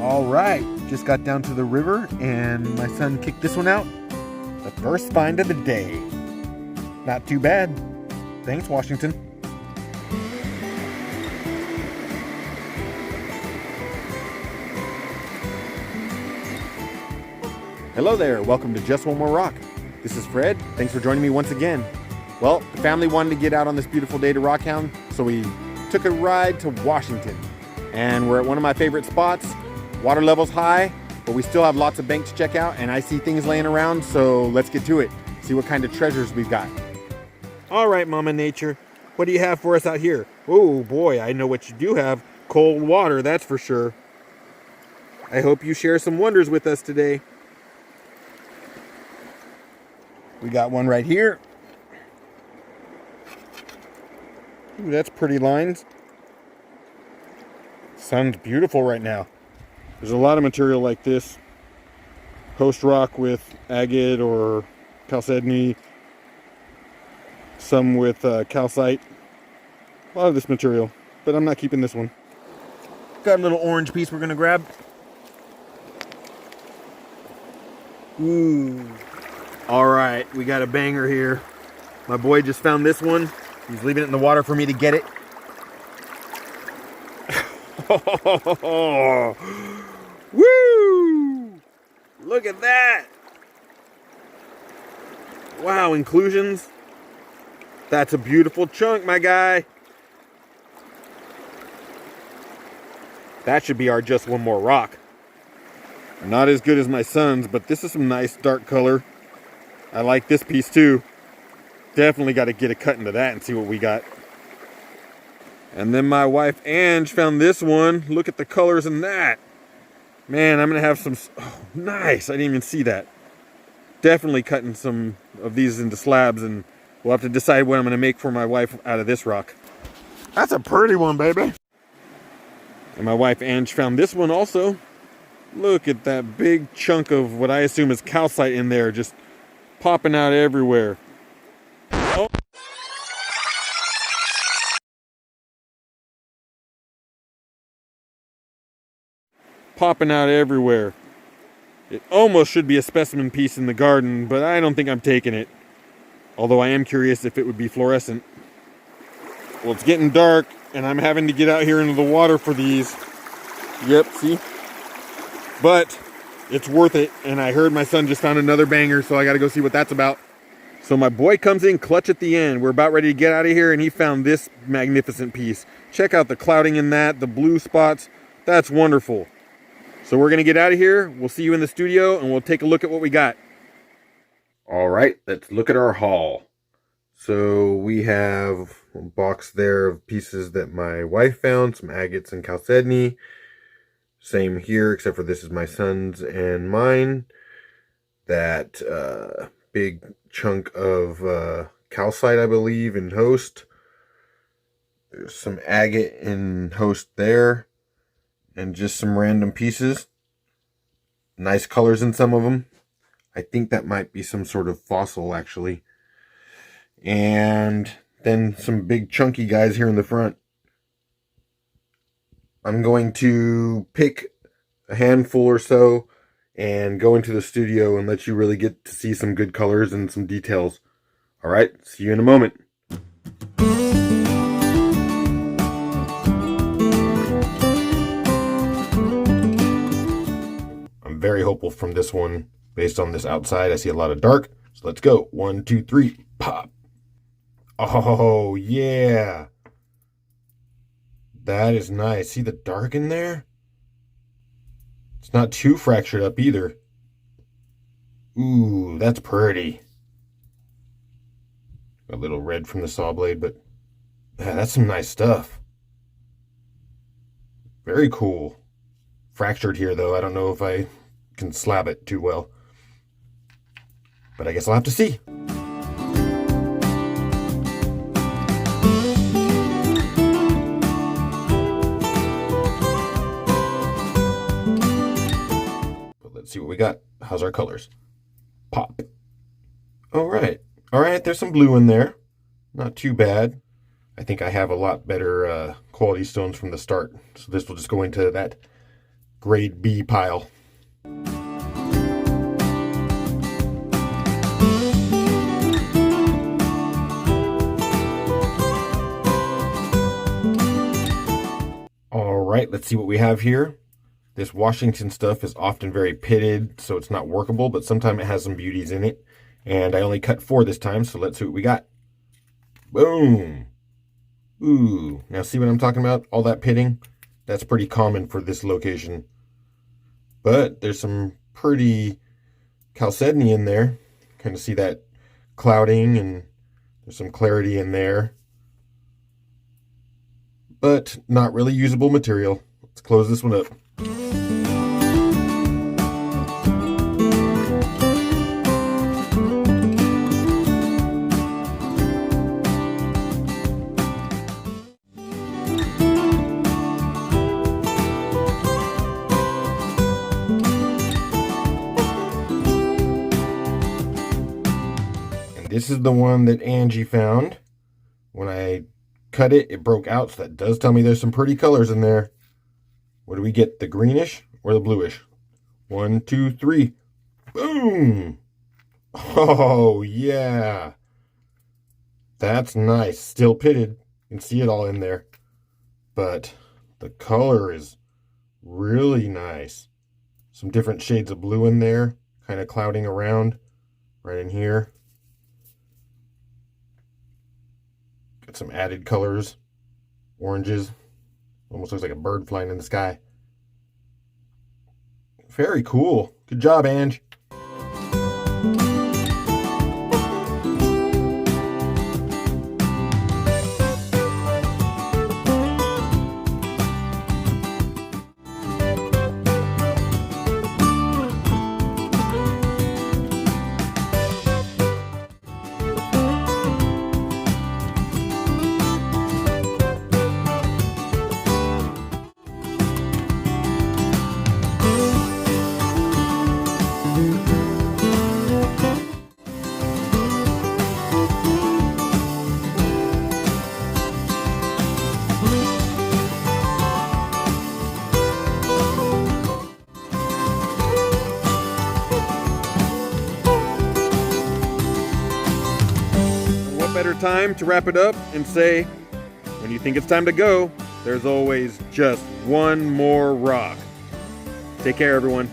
All right, just got down to the river and my son kicked this one out. The first find of the day. Not too bad. Thanks, Washington. Hello there, welcome to Just One More Rock. This is Fred, thanks for joining me once again. Well, the family wanted to get out on this beautiful day to Rockhound, so we took a ride to Washington. And we're at one of my favorite spots. Water level's high, but we still have lots of bank to check out, and I see things laying around, so let's get to it. See what kind of treasures we've got. All right, Mama Nature, what do you have for us out here? Oh boy, I know what you do have. Cold water, that's for sure. I hope you share some wonders with us today. We got one right here. Ooh, that's pretty lines. Sun's beautiful right now. There's a lot of material like this. Post rock with agate or chalcedony. Some with calcite. A lot of this material, but I'm not keeping this one. Got a little orange piece we're gonna grab. Ooh. All right, we got a banger here. My boy just found this one. He's leaving it in the water for me to get it. Woo! Look at that! Wow, inclusions. That's a beautiful chunk, my guy. That should be our Just One More Rock. Not as good as my son's, but this is some nice dark color. I like this piece too. Definitely got to get a cut into that and see what we got. And then my wife Ange found this one. Look at the colors in that. Man, I'm going to have some... Oh, nice. I didn't even see that. Definitely cutting some of these into slabs, and we'll have to decide what I'm going to make for my wife out of this rock. That's a pretty one, baby. And my wife Ange found this one also. Look at that big chunk of what I assume is calcite in there, just popping out everywhere. Oh. Popping out everywhere. It almost should be a specimen piece in the garden, but I don't think I'm taking it. Although I am curious if it would be fluorescent. Well, it's getting dark, and I'm having to get out here into the water for these. Yep, see? But it's worth it, and I heard my son just found another banger, so I gotta go see what that's about. So my boy comes in clutch at the end. We're about ready to get out of here, and he found this magnificent piece. Check out the clouding in that, the blue spots. That's wonderful. So we're gonna get out of here. We'll see you in the studio, and we'll take a look at what we got. All right, let's look at our haul. So we have a box there of pieces that my wife found, some agates and chalcedony. Same here, except for this is my son's and mine. That big chunk of calcite, I believe, in host. There's some agate in host there. And just some random pieces. Nice colors in some of them. I think that might be some sort of fossil, actually. And then some big chunky guys here in the front. I'm going to pick a handful or so and go into the studio and let you really get to see some good colors and some details. All right, see you in a moment. I'm very hopeful from this one. Based on this outside, I see a lot of dark. So let's go. 1, 2, 3, pop. Oh, yeah. That is nice. See the dark in there? It's not too fractured up either. Ooh, that's pretty. A little red from the saw blade, but yeah, that's some nice stuff. Very cool. Fractured here, though. I don't know if I can slab it too well. But I guess I'll have to see. Let's see what we got. How's our colors? Pop. All right. All right, there's some blue in there. Not too bad. I think I have a lot better quality stones from the start. So this will just go into that grade B pile. All right, let's see what we have here. This Washington stuff is often very pitted, so it's not workable, but sometimes it has some beauties in it. And I only cut 4 this time, so let's see what we got. Boom! Ooh, now see what I'm talking about? All that pitting? That's pretty common for this location. But there's some pretty chalcedony in there. Kind of see that clouding, and there's some clarity in there. But not really usable material. Let's close this one up. And this is the one that Angie found. When I cut it, it broke out, so that does tell me there's some pretty colors in there. What do we get, the greenish or the bluish? 1, 2, 3. Boom! Oh, yeah. That's nice. Still pitted. You can see it all in there. But the color is really nice. Some different shades of blue in there, kind of clouding around right in here. Got some added colors, oranges. Almost looks like a bird flying in the sky. Very cool. Good job, Ange. Better time to wrap it up and say, when you think it's time to go, there's always just one more rock. Take care, everyone.